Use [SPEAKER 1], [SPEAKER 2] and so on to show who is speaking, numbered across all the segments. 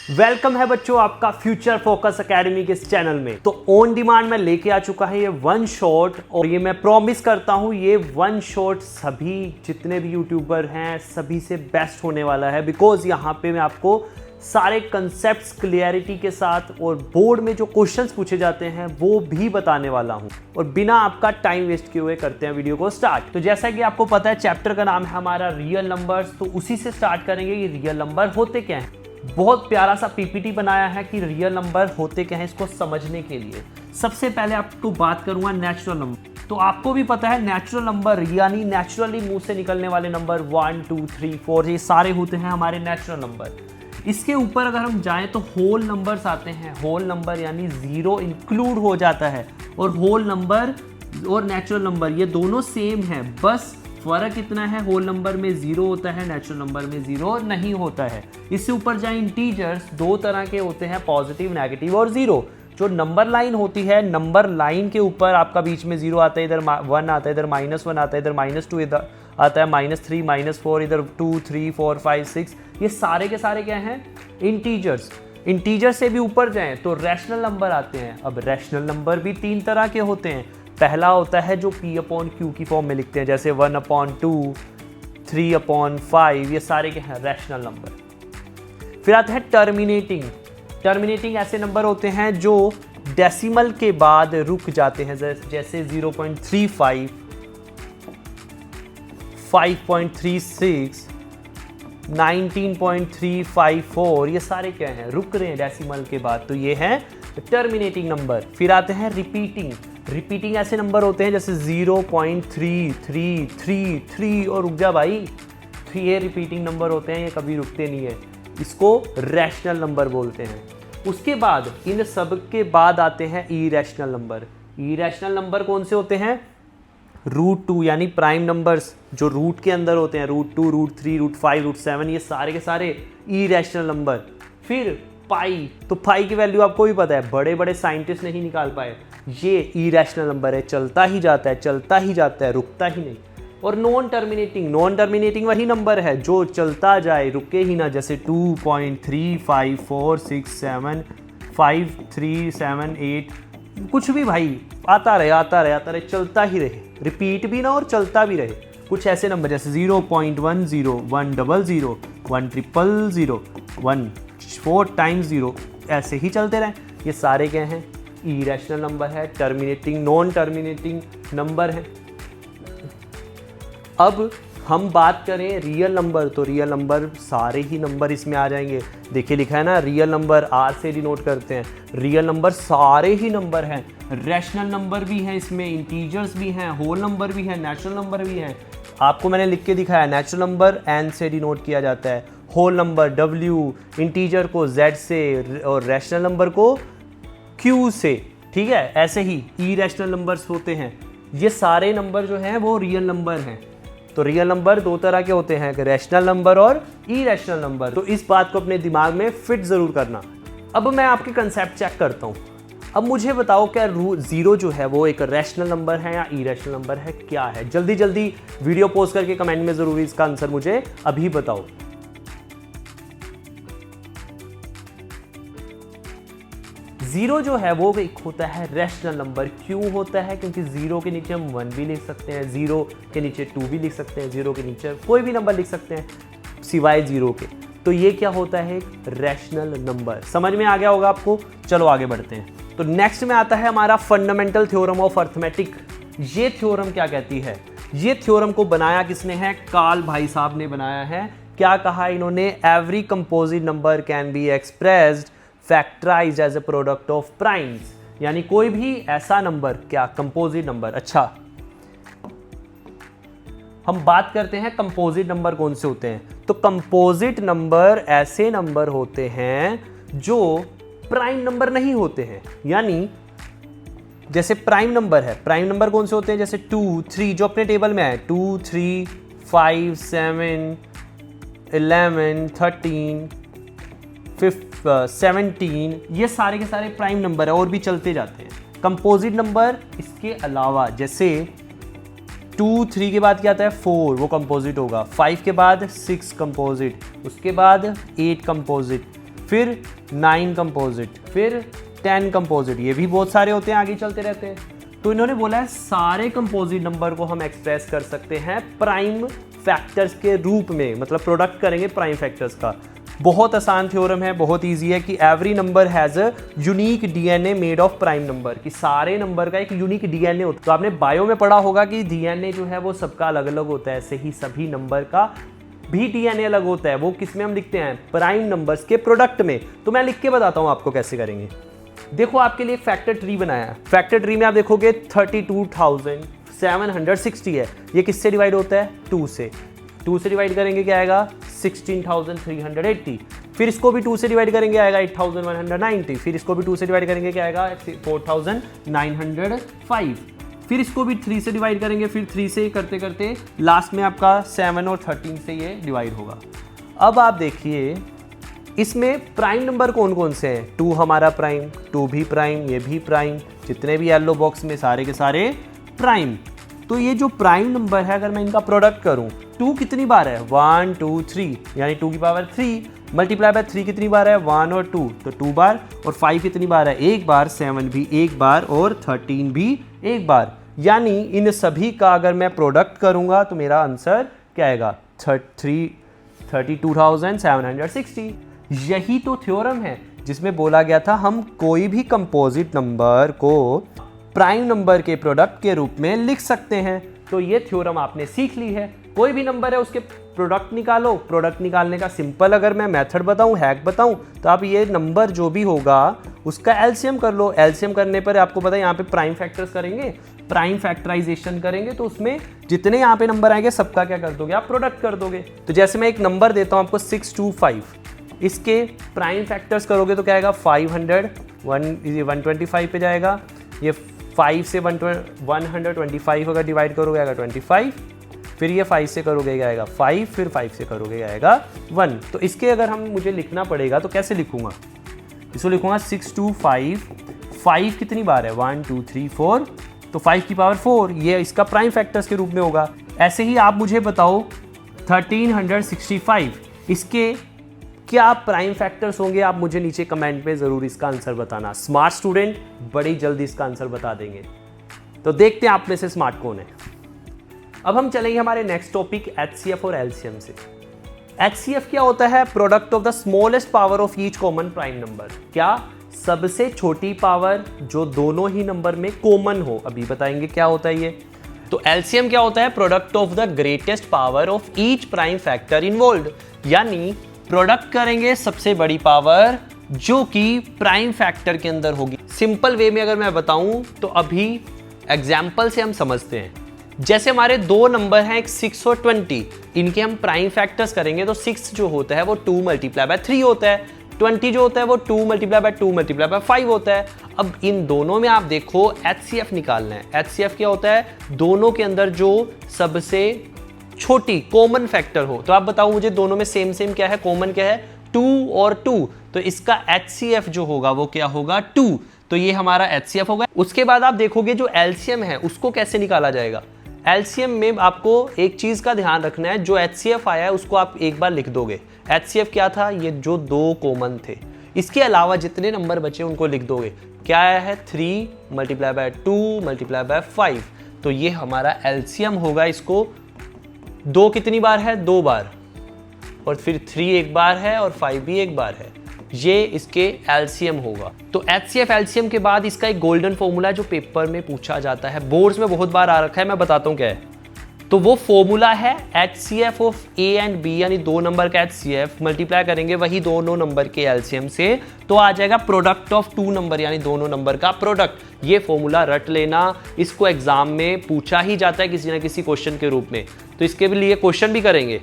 [SPEAKER 1] Welcome है बच्चों आपका फ्यूचर फोकस एकेडमी के इस चैनल में। तो ऑन डिमांड में लेके आ चुका है ये वन शॉट, और ये मैं प्रॉमिस करता हूँ ये वन शॉट सभी जितने भी यूट्यूबर हैं सभी से बेस्ट होने वाला है। बिकॉज यहाँ पे मैं आपको सारे कंसेप्ट्स क्लियरिटी के साथ और बोर्ड में जो क्वेश्चंस पूछे जाते हैं वो भी बताने वाला हूँ, और बिना आपका टाइम वेस्ट किए हुए करते हैं वीडियो को स्टार्ट। तो जैसा कि आपको पता है चैप्टर का नाम है हमारा रियल नंबर्स, तो उसी से स्टार्ट करेंगे। ये रियल नंबर होते क्या हैं। बहुत प्यारा सा पीपीटी बनाया है कि रियल नंबर होते क्या हैं इसको समझने के लिए। सबसे पहले आपको बात करूंगा नेचुरल नंबर। तो आपको भी पता है नेचुरल नंबर यानी नेचुरली मुंह से निकलने वाले नंबर 1 2 3 4 ये सारे होते हैं हमारे नेचुरल नंबर। इसके ऊपर अगर हम जाएं तो होल नंबर्स आते हैं। होल नंबर यानी जीरो इंक्लूड हो जाता है, और होल नंबर और नेचुरल नंबर ये दोनों सेम है, बस फर्क इतना है होल नंबर में जीरो होता है, नेचुरल नंबर में जीरो नहीं होता है। इससे ऊपर जाए इंटीजर्स दो तरह के होते हैं, पॉजिटिव नेगेटिव और जीरो। जो नंबर लाइन होती है, नंबर लाइन के ऊपर आपका बीच में जीरो आता है, इधर 1 आता है, इधर -1 आता है, इधर -2 इधर आता है, -3 -4 इधर 2 3 4 5 6 ये सारे के सारे क्या हैं इंटीजर्स। इंटीजर से भी ऊपर जाएं तो रैशनल नंबर आते हैं। अब रैशनल नंबर भी 3 तरह के होते हैं। पहला होता है जो P/Q की फॉर्म में लिखते हैं, जैसे 1/2 3/5 ये सारे के हैं रैशनल नंबर। फिर आता है टर्मिनेटिंग। टर्मिनेटिंग ऐसे नंबर होते हैं जो डेसिमल के बाद रुक जाते हैं, जैसे 0.35 5.36 19.354 ये सारे क्या हैं रुक रहे हैं डेसिमल के बाद, तो ये है टर्मिनेटिंग नंबर। फिर आते हैं रिपीटिंग। रिपीटिंग ऐसे नंबर होते हैं जैसे 0.333 और रुक जा भाई, ये रिपीटिंग नंबर होते हैं, ये कभी रुकते नहीं है, इसको रैशनल नंबर बोलते हैं। उसके बाद इन सब के बाद आते हैं इरैशनल नंबर। इरैशनल नंबर कौन से होते हैं? √2 यानी प्राइम नंबर्स जो रूट के अंदर होते हैं, √2 √3 √5 √7 ये सारे के सारे इरैशनल नंबर। फिर पाई, तो पाई की वैल्यू आपको भी पता है, बड़े बड़े साइंटिस्ट नहीं निकाल पाए, ये इरैशनल नंबर है, चलता ही जाता है, चलता ही जाता है, रुकता ही नहीं। और नॉन टर्मिनेटिंग, नॉन टर्मिनेटिंग वही नंबर है जो चलता जाए रुके ही ना, जैसे 2.35467 5378 कुछ भी भाई आता रहे आता रहे आता रहे, चलता ही रहे, रिपीट भी ना और चलता भी रहे। कुछ ऐसे नंबर जैसे 0.10 100 100 1 4 टाइम्स 0 ऐसे ही चलते रहें, ये सारे क्या हैं इरैशनल नंबर है, टर्मिनेटिंग नॉन टर्मिनेटिंग नंबर है। अब हम बात करें रियल नंबर, तो रियल नंबर सारे ही नंबर इसमें आ जाएंगे। देखिए लिखा है ना रियल नंबर आर से डिनोट करते हैं। रियल नंबर सारे ही नंबर हैं, रैशनल नंबर भी हैं इसमें, इंटीजर्स भी हैं, होल नंबर भी है, नेचुरल नंबर भी हैं। आपको मैंने लिख के दिखाया, नेचुरल नंबर एन से डिनोट किया जाता है, होल नंबर W, इंटीजर को Z से और रैशनल नंबर को Q से, ठीक है। ऐसे ही इरैशनल नंबर्स होते हैं। ये सारे नंबर जो हैं वो रियल नंबर हैं। तो रियल नंबर दो तरह के होते हैं, रैशनल नंबर और इरैशनल नंबर। तो इस बात को अपने दिमाग में फिट जरूर करना। अब मैं आपके कंसेप्ट चेक करता हूँ। अब मुझे बताओ क्या जीरो जो है वो एक रैशनल नंबर है या इरैशनल नंबर है, क्या है? जल्दी जल्दी वीडियो पोस्ट करके कमेंट में जरूर इसका आंसर मुझे अभी बताओ। जीरो जो है वो एक होता है रैशनल नंबर। क्यों होता है? क्योंकि जीरो के नीचे हम 1 भी लिख सकते हैं, जीरो के नीचे 2 भी लिख सकते हैं, जीरो के नीचे कोई भी नंबर लिख सकते हैं सिवाय जीरो के। तो ये क्या होता है? एक रैशनल नंबर। समझ में आ गया होगा आपको। चलो आगे बढ़ते हैं। तो नेक्स्ट में आता है हमारा फंडामेंटल थ्योरम ऑफ अर्थमेटिक। ये थ्योरम क्या कहती है? ये थ्योरम को बनाया किसने है? कार्ल भाई साहब ने बनाया है। क्या कहा इन्होंने? Every composite number can be expressed factorised as a product of primes, यानी कोई भी ऐसा नंबर, क्या कंपोजिट नंबर। अच्छा, हम बात करते हैं कंपोजिट नंबर कौन से होते हैं। तो कंपोजिट नंबर ऐसे नंबर होते हैं जो प्राइम नंबर नहीं होते हैं। यानी जैसे प्राइम नंबर है, प्राइम नंबर कौन से होते हैं? जैसे 2 3 जो अपने टेबल में है, 2 3 5 7 11 13 17 ये सारे के सारे प्राइम नंबर है और भी चलते जाते हैं। कंपोजिट नंबर इसके अलावा जैसे 2 3 के बाद क्या आता है? 4 वो कंपोजिट होगा, 5 के बाद 6 कंपोजिट, उसके बाद 8 कंपोजिट, फिर 9 कंपोजिट, फिर 10 कंपोजिट, ये भी बहुत सारे होते हैं, आगे चलते रहते हैं। तो इन्होंने बोला है सारे कंपोजिट नंबर को हम एक्सप्रेस कर सकते हैं प्राइम फैक्टर्स के रूप में, मतलब प्रोडक्ट करेंगे प्राइम फैक्टर्स का। बहुत आसान थ्योरम है, बहुत इजी है कि every number has a unique DNA made of prime number, कि सारे नंबर का एक यूनिक डीएनए होता है। तो आपने बायो में पढ़ा होगा कि डीएनए जो है वो सबका अलग अलग होता है, ऐसे ही सभी नंबर का भी डीएनए अलग होता है। वो किस में हम लिखते हैं? प्राइम नंबर्स के प्रोडक्ट में। तो मैं लिख के बताता हूं आपको कैसे करेंगे। देखो आपके लिए एक फैक्टर ट्री बनाया है। फैक्टर ट्री में आप देखोगे 32,760 है। ये किससे डिवाइड होता है? 2 से। 2 से डिवाइड करेंगे क्या आएगा? 16,380। फिर इसको भी 2 से डिवाइड करेंगे आएगा 8,190। फिर इसको भी 2 से डिवाइड करेंगे क्या आएगा? 4,905। फिर इसको भी 3 से डिवाइड करेंगे, फिर 3 से करते करते लास्ट में आपका 7 और 13 से ये डिवाइड होगा। अब आप देखिए इसमें प्राइम नंबर कौन कौन से हैं? 2 हमारा प्राइम, 2 भी प्राइम, ये भी प्राइम, जितने भी येलो बॉक्स में सारे के सारे प्राइम। तो ये जो प्राइम नंबर है अगर मैं इनका प्रोडक्ट करूं, 2 कितनी बार है? 1 2 3, यानी 2 की पावर 3 मल्टीप्लाई बाय 3 कितनी बार है? 1 और 2, तो 2 बार। और 5 कितनी बार है? 1 बार। 7 भी 1 बार और 13 भी 1 बार। यानी इन सभी का अगर मैं प्रोडक्ट करूंगा तो मेरा आंसर क्या आएगा? 32,760। यही तो थ्योरम है जिसमें बोला गया था हम कोई भी कंपोजिट नंबर को प्राइम नंबर के प्रोडक्ट के रूप में लिख सकते हैं। तो ये थ्योरम आपने सीख ली है। कोई भी नंबर है उसके प्रोडक्ट निकालो। प्रोडक्ट निकालने का सिंपल अगर मैं मेथड बताऊं, हैक बताऊं, तो आप ये नंबर जो भी होगा उसका एलसीएम कर लो। एलसीएम करने पर आपको पता है यहाँ पे प्राइम फैक्टर्स करेंगे, प्राइम फैक्टराइजेशन करेंगे, तो उसमें जितने यहाँ पे नंबर आएंगे सबका क्या कर दोगे? आप प्रोडक्ट कर दोगे। तो जैसे मैं एक नंबर देता हूँ आपको 625, इसके प्राइम फैक्टर्स करोगे तो क्या आएगा? 500, 125 पे जाएगा। ये 5 से 125 अगर डिवाइड करोगे आएगा 25। फिर ये 5 से करोगे क्या आएगा? 5। फिर 5 से करोगे क्या आएगा? 1। तो इसके अगर हम मुझे लिखना पड़ेगा तो कैसे लिखूंगा? इसको लिखूंगा 625। 5 कितनी बार है? 1 2 3 4, तो 5 की पावर 4 ये इसका प्राइम फैक्टर्स के रूप में होगा। ऐसे ही आप मुझे बताओ 1365, इसके क्या प्राइम फैक्टर्स होंगे? आप मुझे नीचे कमेंट में ज़रूर इसका आंसर बताना। स्मार्ट स्टूडेंट बड़ी जल्दी इसका आंसर बता देंगे। तो देखते हैं आप में से स्मार्ट कौन है। अब हम चलेंगे हमारे नेक्स्ट टॉपिक एचसीएफ और एलसीएम से। एचसीएफ क्या होता है? Product of the smallest power of each common prime number. क्या? सबसे छोटी पावर जो दोनों ही नंबर में कॉमन हो। अभी बताएंगे क्या होता है ये। तो एलसीएम क्या होता है? Product of the greatest power of each prime factor involved, यानी प्रोडक्ट करेंगे सबसे बड़ी पावर जो कि प्राइम फैक्टर के अंदर होगी। सिंपल वे में अगर मैं बताऊं तो अभी एग्जाम्पल से हम समझते हैं। जैसे हमारे 2 नंबर हैं, एक 6 और 20, इनके हम प्राइम फैक्टर्स करेंगे तो 6 जो होता है वो 2 मल्टीप्लाई बाय 3 होता है, 20 जो होता है वो 2 मल्टीप्लाई बाय 2 मल्टीप्लाई बाय 5 होता है। अब इन दोनों में आप देखो एचसीएफ निकालना है। एचसीएफ क्या होता है? दोनों के अंदर जो सबसे छोटी कॉमन फैक्टर हो। तो आप बताओ मुझे दोनों में सेम क्या है, कॉमन क्या है? 2 और 2। तो इसका एचसीएफ जो होगा वो क्या होगा? 2। तो ये हमारा एचसीएफ होगा। उसके बाद आप देखोगे जो एलसीएम है उसको कैसे निकाला जाएगा। एलसीएम में आपको एक चीज का ध्यान रखना है, जो एचसीएफ आया है उसको आप एक बार लिख दोगे। एचसीएफ क्या था? ये जो 2 कॉमन थे, इसके अलावा जितने नंबर बचे उनको लिख दोगे। क्या आया है? 3 मल्टीप्लाई बाय 2 मल्टीप्लाई बाय 5। तो ये हमारा एलसीएम होगा। इसको 2 कितनी बार है? 2 बार, और फिर 3 एक बार है और 5 भी एक बार है। ये इसके एलसीएम होगा। तो एचसीएफ एलसीएम के बाद इसका एक गोल्डन फॉर्मूला है जो पेपर में पूछा जाता है, बोर्ड्स में बहुत बार आ रखा है, मैं बताता हूँ क्या है। तो वो फॉर्मूला है HCF of A and B, यानी 2 नंबर का एचसीएफ मल्टीप्लाई करेंगे वही दोनों नंबर के एलसीएम से, तो आ जाएगा प्रोडक्ट ऑफ 2 नंबर, यानी दोनों नंबर का प्रोडक्ट। ये फॉर्मूला रट लेना, इसको एग्जाम में पूछा ही जाता है किसी ना किसी क्वेश्चन के रूप में। तो इसके लिए क्वेश्चन भी करेंगे।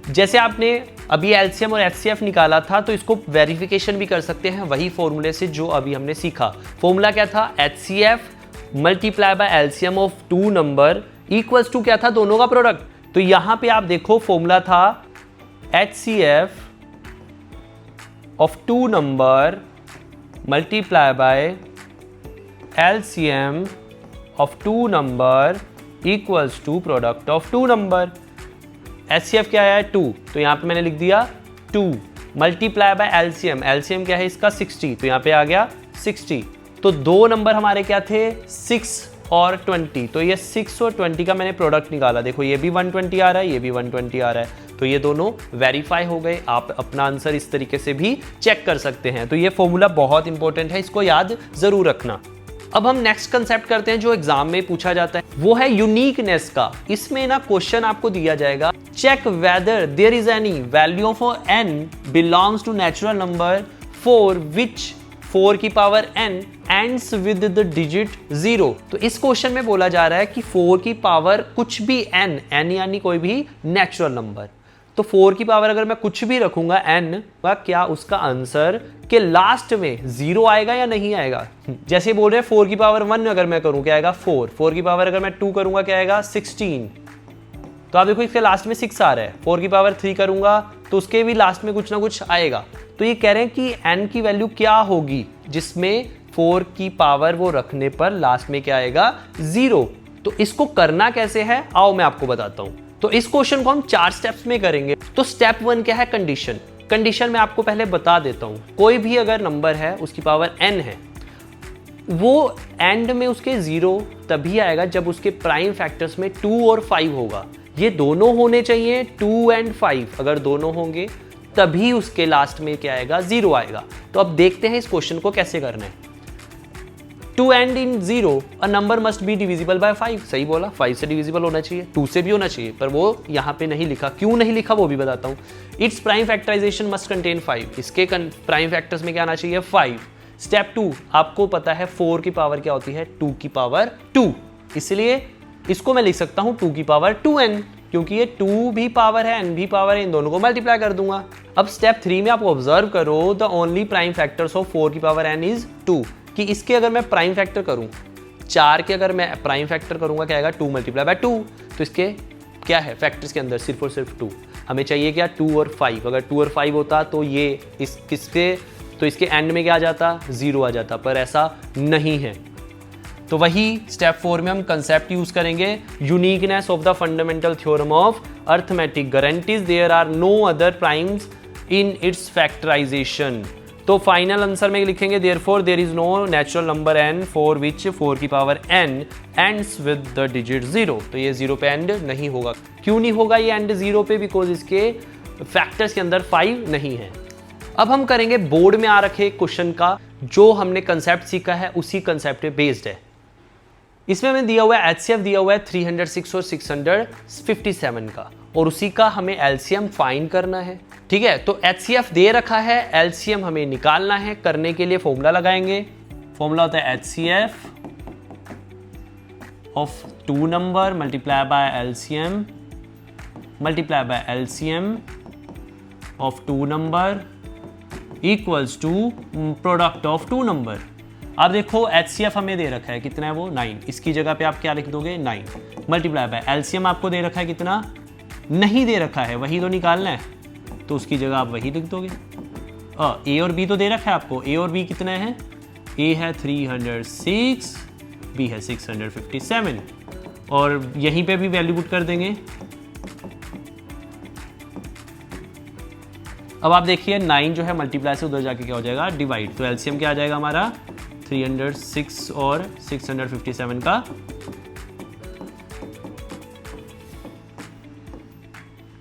[SPEAKER 1] जैसे आपने अभी एलसीएम और एचसीएफ निकाला था तो इसको वेरिफिकेशन भी कर सकते हैं वही फॉर्मूले से जो अभी हमने सीखा। फॉर्मूला क्या था? HCF multiply by LCM of 2 number equals to क्या था? दोनों का प्रोडक्ट। तो यहां पे आप देखो फॉर्मूला था HCF of 2 number multiply by LCM of 2 number equals to product of 2 number. HCF क्या है? 2, तो यहां पे मैंने लिख दिया 2। मल्टीप्लाई बाय एलसीएम, एलसीएम क्या है इसका 60, तो यहाँ पे आ गया 60। तो दो नंबर हमारे क्या थे 6 और 20, तो ये 6 और 20 का मैंने प्रोडक्ट निकाला, देखो ये भी 120 आ रहा है, ये भी 120 आ रहा है, तो ये दोनों वेरीफाई हो गए। आप अपना आंसर इस तरीके से भी चेक कर सकते हैं। तो ये फॉर्मूला बहुत इंपॉर्टेंट है, इसको याद जरूर रखना। अब हम नेक्स्ट कंसेप्ट करते हैं जो एग्जाम में पूछा जाता है, वो है यूनिकनेस का। इसमें ना क्वेश्चन आपको दिया जाएगा, check whether there is any value of n belongs to natural number for which 4 की power n ends with the digit 0। तो इस क्वेश्चन में बोला जा रहा है कि 4 की पावर कुछ भी n यानी कोई भी नेचुरल नंबर, तो 4 की पावर अगर मैं कुछ भी रखूंगा n, क्या उसका आंसर के लास्ट में 0 आएगा या नहीं आएगा। जैसे बोल रहे हैं 4 की पावर 1 अगर मैं करूं क्या आएगा 4, 4 की पावर अगर मैं 2 करूंगा क्या आएगा 16। तो आप देखो इसके लास्ट में 6 आ रहा है, 4 की पावर 3 करूंगा तो उसके भी लास्ट में कुछ ना कुछ आएगा। तो ये कह रहे हैं कि n की वैल्यू क्या होगी जिसमें 4 की पावर वो रखने पर लास्ट में क्या आएगा 0। तो इसको करना कैसे है आओ मैं आपको बताता हूं। तो इस क्वेश्चन को हम 4 स्टेप्स में करेंगे। तो स्टेप 1 क्या है, कंडीशन। कंडीशन मैं आपको पहले बता देता हूं, कोई भी अगर नंबर है उसकी पावर n है, वो एंड में उसके 0 तभी आएगा जब उसके प्राइम फैक्टर्स में 2 और 5 होगा। ये दोनों होने चाहिए 2 एंड 5, अगर दोनों होंगे तभी उसके लास्ट में क्या आएगा 0 आएगा। तो अब देखते हैं इस क्वेश्चन को कैसे करना है। To end in 0 a number must be divisible by 5, सही बोला, 5 से डिविजिबल होना चाहिए, 2 से भी होना चाहिए, पर वो यहाँ पे नहीं लिखा, क्यों नहीं लिखा वो भी बताता हूँ। Its prime factorisation must contain 5, इसके प्राइम फैक्टर्स में क्या आना चाहिए 5। स्टेप 2, आपको पता है 4 की पावर क्या होती है 2 की पावर 2, इसलिए इसको मैं लिख सकता हूँ 2 की पावर 2n, क्योंकि ये 2 भी पावर है n भी पावर है, इन दोनों को मल्टीप्लाई कर दूंगा। अब स्टेप 3 में आप ऑब्जर्व करो, the only prime factors of 4 की पावर n इज 2, कि इसके अगर मैं प्राइम फैक्टर करूं 4 के, अगर मैं प्राइम फैक्टर करूंगा क्या आएगा 2 मल्टीप्लाई बाय 2, तो इसके क्या है फैक्टर्स के अंदर सिर्फ और सिर्फ 2, हमें चाहिए क्या 2 और 5, अगर 2 और 5 होता तो ये इस किसके, तो इसके एंड में क्या आ जाता 0 आ जाता, पर ऐसा नहीं है। तो वही स्टेप 4 में हम कंसेप्ट यूज करेंगे, uniqueness of the fundamental theorem of arithmetic guarantees there are no other primes in its factorisation. तो फाइनल आंसर में लिखेंगे therefore there is no natural number n for which 4 की power n ends with the digit 0। तो ये 0 पे and नहीं होगा। क्यों नहीं होगा ये एंड 0 पे, बिकॉज इसके फैक्टर्स के अंदर 5 नहीं है। अब हम करेंगे बोर्ड में आ रखे क्वेश्चन का, जो हमने कंसेप्ट सीखा है उसी कंसेप्ट पे बेस्ड है। इसमें हमें दिया हुआ है HCF दिया हुआ है 306 और 657 का, और उसी का हमें LCM फाइंड करना है। ठीक है, तो HCF दे रखा है, LCM हमें निकालना है। करने के लिए फॉर्मूला लगाएंगे, फॉर्मूला होता है HCF of 2 number multiply by LCM multiply by LCM of 2 number equals to product of 2 number. अब देखो HCF हमें दे रखा है कितना है वो 9, इसकी जगह पे आप क्या लिख दोगे 9 मल्टीप्लाई बाय LCM आपको दे रखा है कितना, नहीं दे रखा है, वही तो निकालना है, तो उसकी जगह आप वही लिख दोगे। A और B तो दे रखा है आपको, A और B कितने हैं, A है 306, B है 657, और यहीं पे भी वैल्यू पुट कर देंगे। अब आप देखिए 9 जो है मल्टीप्लाई से उधर जाके क्या हो जाएगा डिवाइड, तो LCM क्या आ जाएगा हमारा 306 और 657 का।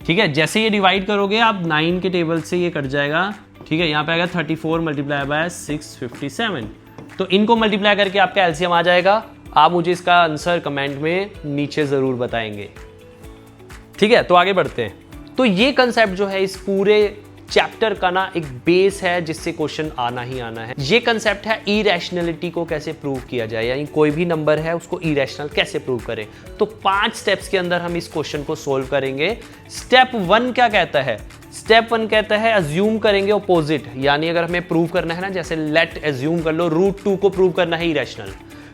[SPEAKER 1] ठीक है, जैसे ये डिवाइड करोगे आप 9 के टेबल से ये कट जाएगा। ठीक है, यहाँ पे आएगा 34 मल्टीप्लाई बाय 657, तो इनको मल्टीप्लाई करके आपका LCM आ जाएगा। आप मुझे इसका आंसर कमेंट में नीचे जरूर बताएंगे। ठीक है, तो आगे बढ़ते हैं। तो ये कंसेप्ट जो है इस पूरे चैप्टर का ना एक बेस है जिससे क्वेश्चन आना ही आना है। ये कंसेप्ट है इरेशनलिटी को कैसे प्रूव किया जाए, यानी कोई भी नंबर है उसको इरेशनल कैसे प्रूव करें। तो 5 स्टेप्स के अंदर हम इस क्वेश्चन को सोल्व करेंगे। स्टेप 1 क्या कहता है, स्टेप 1 कहता है अज्यूम करेंगे ऑपोजिट, यानी अगर हमें प्रूव करना है ना, जैसे लेट अज्यूम कर लो √2 को प्रूव करना है इरेशनल,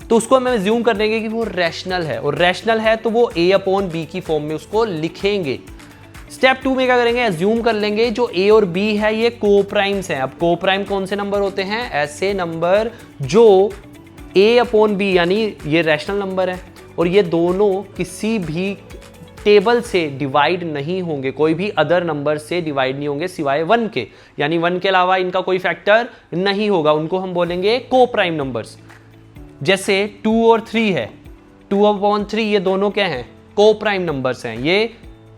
[SPEAKER 1] तो उसको हमें अज्यूम कर लेंगे कि वो रैशनल है, और रैशनल है तो वो A/B की फॉर्म में उसको लिखेंगे। स्टेप 2 में क्या करेंगे, अज्यूम कर लेंगे जो A और B है ये कोप्राइम्स हैं। अब कोप्राइम कौन से नंबर होते हैं, ऐसे नंबर जो A/B यानी ये रैशनल नंबर है और ये दोनों किसी भी टेबल से डिवाइड नहीं होंगे, कोई भी अदर नंबर से डिवाइड नहीं होंगे सिवाय 1 के, यानी 1 के अलावा इनका कोई फैक्टर नहीं होगा, उनको हम बोलेंगे को प्राइम नंबर्स। जैसे 2 और 3 है, 2/3 ये दोनों क्या हैं, को प्राइम नंबर्स हैं, ये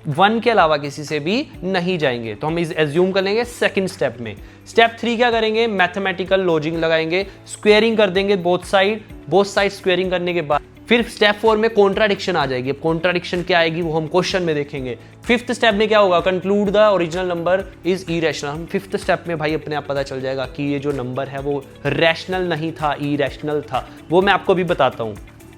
[SPEAKER 1] 1 के अलावा किसी से भी नहीं जाएंगे। तो हम इस एज्यूम कर लेंगे सेकंड स्टेप में। स्टेप 3 क्या करेंगे, मैथमेटिकल लॉजिक लगाएंगे, स्क्वेयरिंग कर देंगे बोथ साइड स्क्वेयरिंग करने के बाद फिर स्टेप 4 में कॉन्ट्राडिक्शन आ जाएगी। अब कॉन्ट्राडिक्शन क्या आएगी वो हम क्वेश्चन में देखेंगे। फिफ्थ स्टेप में क्या होगा, conclude the original number is irrational. हम फिफ्थ स्टेप में भाई अपने आप पता चल जाएगा कि ये जो नंबर है वो रैशनल नहीं था, इरेशनल था, वो मैं आपको भी बताता हूं।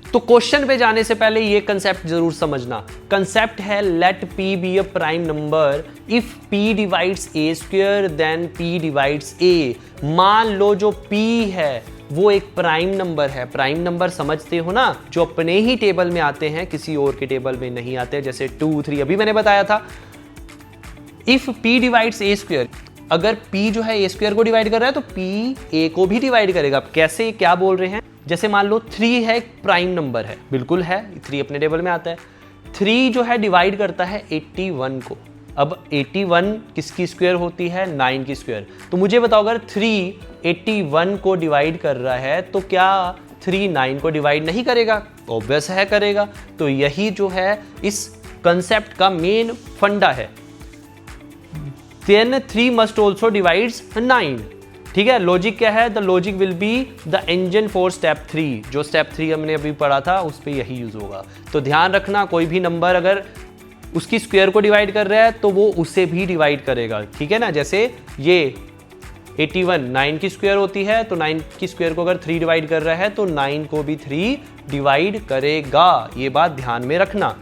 [SPEAKER 1] तो क्वेश्चन पे जाने से पहले ये कंसेप्ट जरूर समझना। कंसेप्ट है let p be a prime number if p divides a square then p divides a। मान लो जो p है वो एक प्राइम नंबर है। प्राइम नंबर समझते हो ना, जो अपने ही टेबल में आते हैं, किसी और के टेबल में नहीं आते, जैसे 2, 3 अभी मैंने बताया था। If p divides a square, अगर p जो है a स्क्वायर को डिवाइड कर रहा है तो p a को भी डिवाइड करेगा। कैसे, क्या बोल रहे हैं, जैसे मान लो 3 है, एक प्राइम नंबर है, बिल्कुल है, 3 अपने टेबल में आता है। 3 जो है डिवाइड करता है 81 को। अब 81 किसकी स्क्वायर होती है, 9 की स्क्वायर। तो मुझे बताओ अगर 3 81 को डिवाइड कर रहा है तो क्या 3 9 को डिवाइड नहीं करेगा? ऑब्वियस है करेगा। तो यही जो है इस कंसेप्ट का मेन फंडा है। Then 3 must also divides 9। ठीक है, लॉजिक क्या है, the logic will be the engine for step 3। जो स्टेप 3 हमने अभी पढ़ा था उस पर यही यूज होगा। तो ध्यान रखना, कोई भी नंबर अगर उसकी स्क्वायर को डिवाइड कर रहा है तो वो उसे भी डिवाइड करेगा। ठीक है ना, जैसे ये 81 9 की स्क्वायर होती है, तो 9 की स्क्वायर को अगर 3 डिवाइड कर रहा है तो 9 को भी 3 डिवाइड करेगा। ये बात ध्यान में रखना।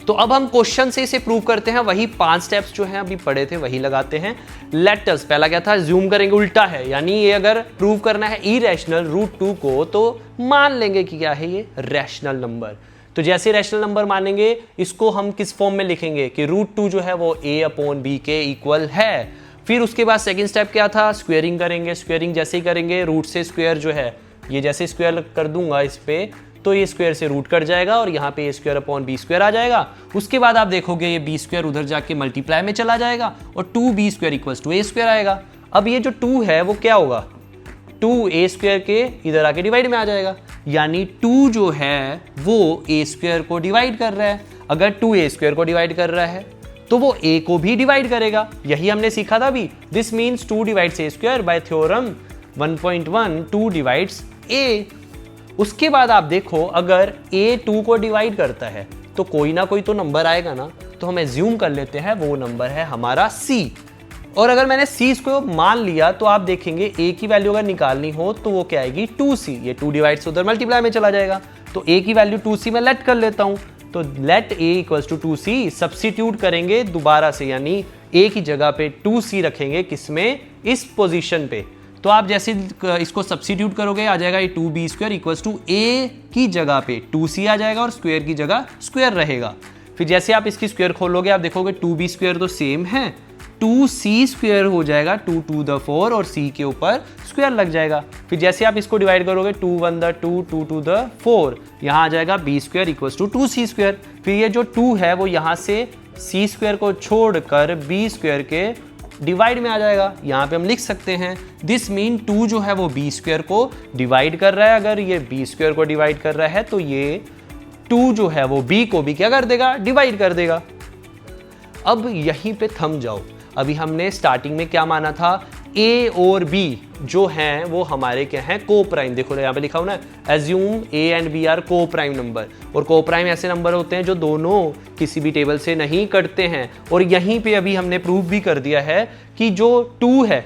[SPEAKER 1] तो अब हम क्वेश्चन से इसे प्रूव करते हैं, वही 5 स्टेप्स जो हैं अभी पढ़े थे वही लगाते हैं। लेट अस, पहला क्या था, ज्यूम करेंगे, उल्टा है, यानी ये अगर प्रूव करना है इरेशनल √2 को तो मान लेंगे कि क्या है ये रैशनल नंबर। तो जैसे रैशनल नंबर मानेंगे इसको हम किस फॉर्म में लिखेंगे कि √2 जो है वो a/b के इक्वल है। फिर उसके बाद सेकंड स्टेप क्या था, स्क्वेयरिंग करेंगे। स्क्वेयरिंग जैसे ही करेंगे, रूट से स्क्वायर जो है, ये जैसे स्क्वायर कर दूंगा इस पे तो ये स्क्वायर से रूट कट जाएगा और यहाँ पे a²/b² आ जाएगा। उसके बाद आप देखोगे ये b² उधर जाके मल्टीप्लाई में चला जाएगा और 2b² = a² आएगा। अब ये जो 2 है वो क्या होगा, 2a² के इधर आके डिवाइड में आ जाएगा, यानी 2 जो है वो a² को डिवाइड कर रहा है। अगर 2a² को डिवाइड कर रहा है तो वो a को भी डिवाइड करेगा। यही हमने सीखा था अभी, this means 2 divides a² bye theorem 1.1, 2 divides a। उसके बाद आप देखो अगर a 2 को डिवाइड करता है तो कोई ना कोई तो नंबर आएगा ना, तो हम एज्यूम कर लेते हैं वो नंबर है हमारा c। और अगर मैंने c को मान लिया तो आप देखेंगे a की वैल्यू अगर निकालनी हो तो वो क्या आएगी, 2c। ये 2 डिवाइड से उधर मल्टीप्लाई में चला जाएगा, तो a की वैल्यू 2c में लेट कर लेता हूं। तो लेट a = 2c, सब्स्टिट्यूट करेंगे दोबारा से, यानी a की जगह पे 2c रखेंगे, किसमें, इस पोजीशन पे। तो आप जैसे इसको सब्स्टिट्यूट करोगे आ जाएगा ये 2b² = a की जगह पे 2c आ जाएगा और स्क्वायर की जगह स्क्वायर रहेगा। फिर जैसे आप इसकी स्क्वायर खोलोगे आप देखोगे 2b² तो सेम है, 2c² हो जाएगा 2 to the 4 और c के ऊपर स्क्वायर लग जाएगा। फिर जैसे आप इसको डिवाइड करोगे 2 1 the 2, 2 to the 4, यहाँ आ जाएगा b² = 2c²। फिर ये जो 2 है वो यहाँ से c² को छोड़कर b² के डिवाइड में आ जाएगा। यहाँ पे हम लिख सकते हैं दिस मीन 2 जो है वो b² को डिवाइड कर रहा है। अगर ये b² को डिवाइड कर रहा है तो ये 2 जो है वो b को भी क्या कर देगा, डिवाइड कर देगा। अब यहीं पे थम जाओ। अभी हमने स्टार्टिंग में क्या माना था, a और b जो हैं वो हमारे क्या हैं, को प्राइम। देखो यहाँ पे लिखा हो ना, assume a and b are coprime number. और को प्राइम ऐसे नंबर होते हैं जो दोनों किसी भी टेबल से नहीं कटते हैं। और यहीं पे अभी हमने प्रूव भी कर दिया है कि जो 2 है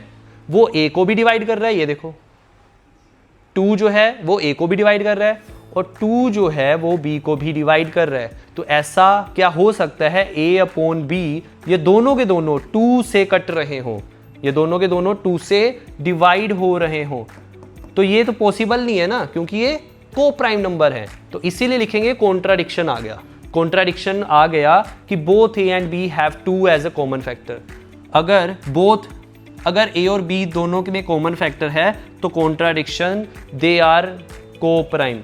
[SPEAKER 1] वो a को भी डिवाइड कर रहा है। ये देखो 2 जो है वो a को भी डिवाइड कर रहा है और 2 जो है वो b को भी डिवाइड कर रहा है। तो ऐसा क्या हो सकता है, a/b ये दोनों के दोनों 2 से कट रहे हों, ये दोनों के दोनों 2 से डिवाइड हो रहे हों। तो ये तो पॉसिबल नहीं है ना, क्योंकि ये को प्राइम नंबर है। तो इसीलिए लिखेंगे कॉन्ट्राडिक्शन आ गया। कॉन्ट्राडिक्शन आ गया कि both a and b have 2 as a common factor. अगर a और b दोनों में कॉमन फैक्टर है तो कॉन्ट्राडिक्शन, दे आर को प्राइम।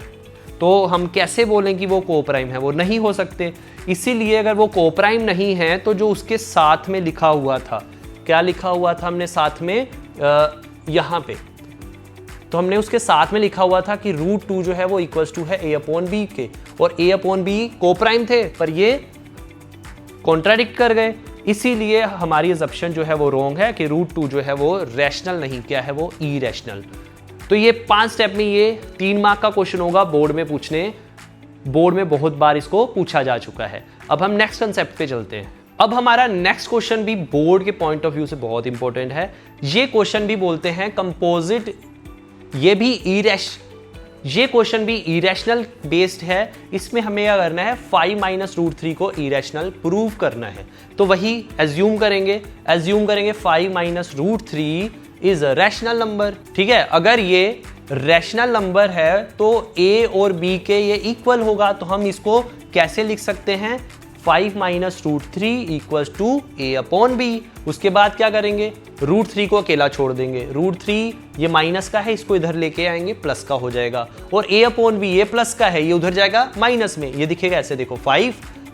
[SPEAKER 1] तो हम कैसे बोलें कि वो कोप्राइम है? वो नहीं हो सकते। इसीलिए अगर वो कोप्राइम नहीं है तो जो उसके साथ में लिखा हुआ था, क्या लिखा हुआ था हमने साथ में यहाँ पे, तो हमने उसके साथ में लिखा हुआ था कि √2 जो है वो इक्वल्स टू है a/b के, और a/b कोप्राइम थे पर ये कॉन्ट्राडिक्ट कर गए। इसीलिए हमारी अजम्पशन जो है वो रॉन्ग है कि √2 जो है वो रैशनल नहीं, क्या है वो इरेशनल। तो ये 5 स्टेप में ये 3 मार्क का क्वेश्चन होगा, बोर्ड में बहुत बार इसको पूछा जा चुका है। अब हम नेक्स्ट कंसेप्ट पे चलते हैं। अब हमारा नेक्स्ट क्वेश्चन भी बोर्ड के पॉइंट ऑफ व्यू से बहुत इंपॉर्टेंट है। ये क्वेश्चन भी बोलते हैं कंपोजिट, ये क्वेश्चन भी इरेशनल बेस्ड है। इसमें हमें क्या करना है, 5 - √3 को इरेशनल प्रूव करना है। तो वही एज्यूम करेंगे 5 - √3 इज अ रैशनल नंबर। ठीक है, अगर ये रैशनल नंबर है तो a और b के ये इक्वल होगा। तो हम इसको कैसे लिख सकते हैं, 5 - √3 इक्वल्स टू a/b। उसके बाद क्या करेंगे, √3 को अकेला छोड़ देंगे। √3 ये माइनस का है, इसको इधर लेके आएंगे, प्लस का हो जाएगा। और a/b ये प्लस का है, ये उधर जाएगा माइनस में। ये दिखेगा ऐसे, देखो 5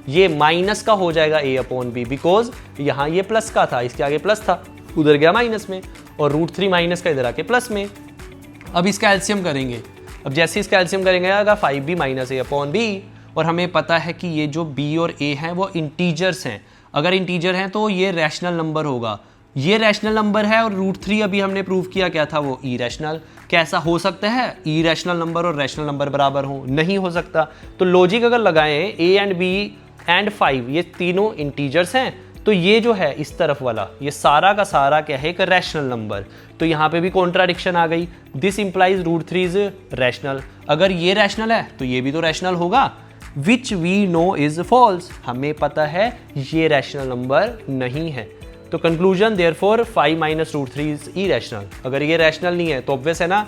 [SPEAKER 1] ये माइनस का हो जाएगा a/b, बिकॉज यहाँ ये प्लस का था, इसके आगे प्लस था, उधर गया माइनस में, और √3 माइनस का इधर आके प्लस में। अब इसका एलसीएम करेंगे। अब जैसे इसका एलसीएम करेंगे आएगा 5b - a/b, और हमें पता है कि ये जो b और a हैं वो इंटीजर्स हैं। अगर इंटीजर हैं तो ये रैशनल नंबर होगा। ये रैशनल नंबर है, और √3 अभी हमने प्रूव किया क्या था, वो इरेशनल। कैसा हो सकता है, इरेशनल नंबर और रैशनल नंबर बराबर हो? नहीं हो सकता। तो लॉजिक अगर लगाएं, a एंड b एंड 5 ये तीनों इंटीजर्स हैं, तो ये जो है इस तरफ वाला, ये सारा का सारा क्या है, एक रैशनल नंबर। तो यहाँ पे भी कॉन्ट्राडिक्शन आ गई। This implies √3 is rational. अगर ये रैशनल है तो ये भी तो रैशनल होगा, which we know is false. हमें पता है ये रैशनल नंबर नहीं है। तो कंक्लूजन, देयरफॉर 5 - √3 इज इरेशनल। अगर ये रैशनल नहीं है तो ऑब्वियस है ना,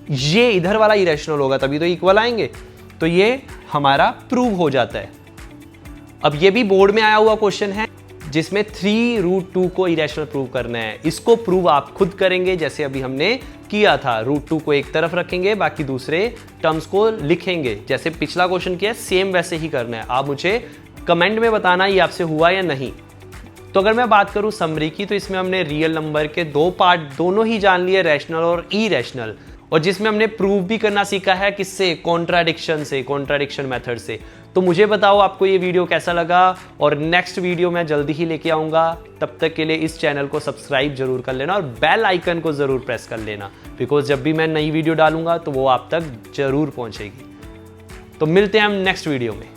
[SPEAKER 1] ये इधर वाला इरेशनल होगा, तभी तो इक्वल आएंगे। तो ये हमारा प्रूव हो जाता है। अब ये भी बोर्ड में आया हुआ क्वेश्चन है जिसमें 3√2 को इरेशनल प्रूव करना है। इसको प्रूव आप खुद करेंगे, जैसे अभी हमने किया था। √2 को एक तरफ रखेंगे, बाकी दूसरे टर्म्स को लिखेंगे। जैसे पिछला क्वेश्चन किया सेम वैसे ही करना है। आप मुझे कमेंट में बताना ये आपसे हुआ या नहीं। तो अगर मैं बात करूं समरी की, तो इसमें हमने रियल नंबर के 2 पार्ट दोनों ही जान लिए, रैशनल और इरेशनल, और जिसमें हमने प्रूव भी करना सीखा है किससे, कॉन्ट्राडिक्शन मेथड से। तो मुझे बताओ आपको ये वीडियो कैसा लगा, और नेक्स्ट वीडियो मैं जल्दी ही लेके आऊँगा। तब तक के लिए इस चैनल को सब्सक्राइब जरूर कर लेना और बेल आइकन को ज़रूर प्रेस कर लेना, बिकॉज जब भी मैं नई वीडियो डालूंगा तो वो आप तक जरूर पहुँचेगी। तो मिलते हैं हम नेक्स्ट वीडियो में।